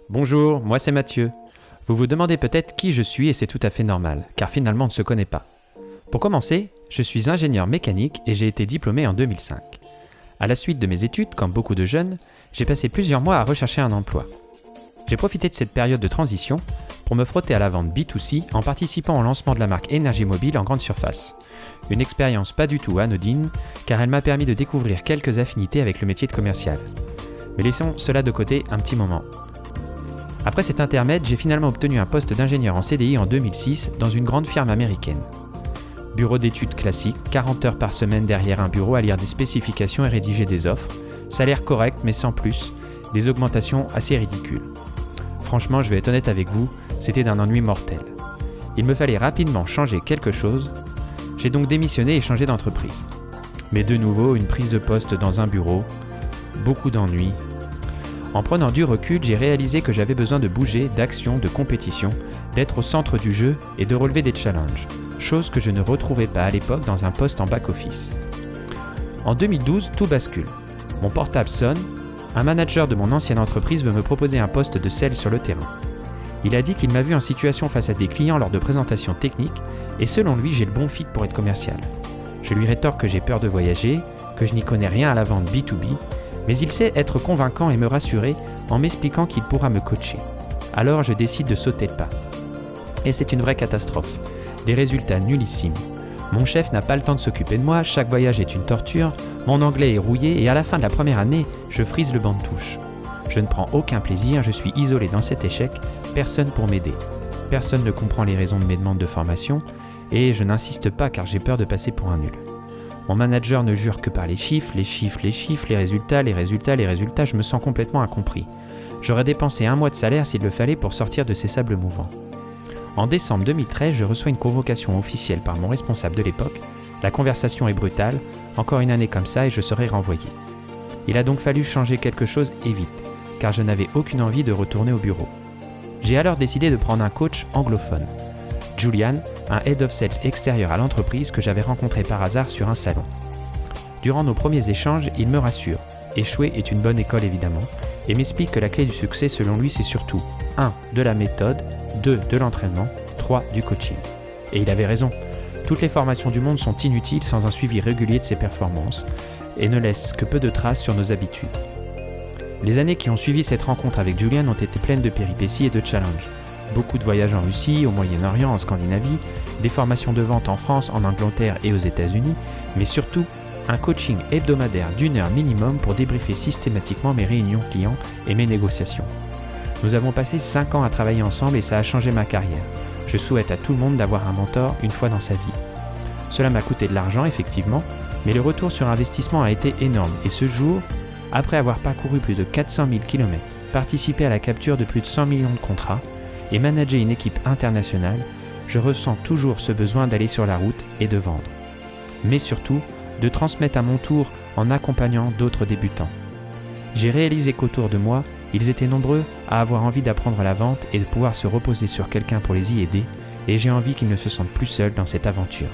Bonjour, moi c'est Mathieu. Vous vous demandez peut-être qui je suis et c'est tout à fait normal, car finalement on ne se connaît pas. Pour commencer, je suis ingénieur mécanique et j'ai été diplômé en 2005. À la suite de mes études, comme beaucoup de jeunes, j'ai passé plusieurs mois à rechercher un emploi. J'ai profité de cette période de transition pour me frotter à la vente B2C en participant au lancement de la marque Énergie Mobile en grande surface. Une expérience pas du tout anodine, car elle m'a permis de découvrir quelques affinités avec le métier de commercial. Mais laissons cela de côté un petit moment. Après cet intermède, j'ai finalement obtenu un poste d'ingénieur en CDI en 2006 dans une grande firme américaine. Bureau d'études classique, 40 heures par semaine derrière un bureau à lire des spécifications et rédiger des offres, salaire correct mais sans plus, des augmentations assez ridicules. Franchement, je vais être honnête avec vous, c'était d'un ennui mortel. Il me fallait rapidement changer quelque chose, j'ai donc démissionné et changé d'entreprise. Mais de nouveau, une prise de poste dans un bureau, beaucoup d'ennuis. En prenant du recul, j'ai réalisé que j'avais besoin de bouger, d'action, de compétition, d'être au centre du jeu et de relever des challenges, chose que je ne retrouvais pas à l'époque dans un poste en back-office. En 2012, tout bascule. Mon portable sonne, un manager de mon ancienne entreprise veut me proposer un poste de sales sur le terrain. Il a dit qu'il m'a vu en situation face à des clients lors de présentations techniques et selon lui, j'ai le bon fit pour être commercial. Je lui rétorque que j'ai peur de voyager, que je n'y connais rien à la vente B2B, mais il sait être convaincant et me rassurer en m'expliquant qu'il pourra me coacher. Alors je décide de sauter le pas. Et c'est une vraie catastrophe. Des résultats nullissimes. Mon chef n'a pas le temps de s'occuper de moi, chaque voyage est une torture, mon anglais est rouillé et à la fin de la première année, je frise le banc de touche. Je ne prends aucun plaisir, je suis isolé dans cet échec, personne pour m'aider. Personne ne comprend les raisons de mes demandes de formation et je n'insiste pas car j'ai peur de passer pour un nul. Mon manager ne jure que par les chiffres, les résultats, je me sens complètement incompris. J'aurais dépensé 1 mois de salaire s'il le fallait pour sortir de ces sables mouvants. En décembre 2013, je reçois une convocation officielle par mon responsable de l'époque. La conversation est brutale, encore une année comme ça et je serai renvoyé. Il a donc fallu changer quelque chose et vite, car je n'avais aucune envie de retourner au bureau. J'ai alors décidé de prendre un coach anglophone. Julian, un head of sales extérieur à l'entreprise que j'avais rencontré par hasard sur un salon. Durant nos premiers échanges, il me rassure. Échouer est une bonne école évidemment, et m'explique que la clé du succès selon lui c'est surtout 1. De la méthode, 2. De l'entraînement, 3. Du coaching. Et il avait raison. Toutes les formations du monde sont inutiles sans un suivi régulier de ses performances, et ne laissent que peu de traces sur nos habitudes. Les années qui ont suivi cette rencontre avec Julian ont été pleines de péripéties et de challenges. Beaucoup de voyages en Russie, au Moyen-Orient, en Scandinavie, des formations de vente en France, en Angleterre et aux États-Unis, mais surtout un coaching hebdomadaire d'1 heure minimum pour débriefer systématiquement mes réunions clients et mes négociations. Nous avons passé 5 ans à travailler ensemble et ça a changé ma carrière. Je souhaite à tout le monde d'avoir un mentor une fois dans sa vie. Cela m'a coûté de l'argent effectivement, mais le retour sur investissement a été énorme et ce jour, après avoir parcouru plus de 400 000 km, participé à la capture de plus de 100 millions de contrats, et manager une équipe internationale, je ressens toujours ce besoin d'aller sur la route et de vendre. Mais surtout, de transmettre à mon tour en accompagnant d'autres débutants. J'ai réalisé qu'autour de moi, ils étaient nombreux à avoir envie d'apprendre la vente et de pouvoir se reposer sur quelqu'un pour les y aider, et j'ai envie qu'ils ne se sentent plus seuls dans cette aventure.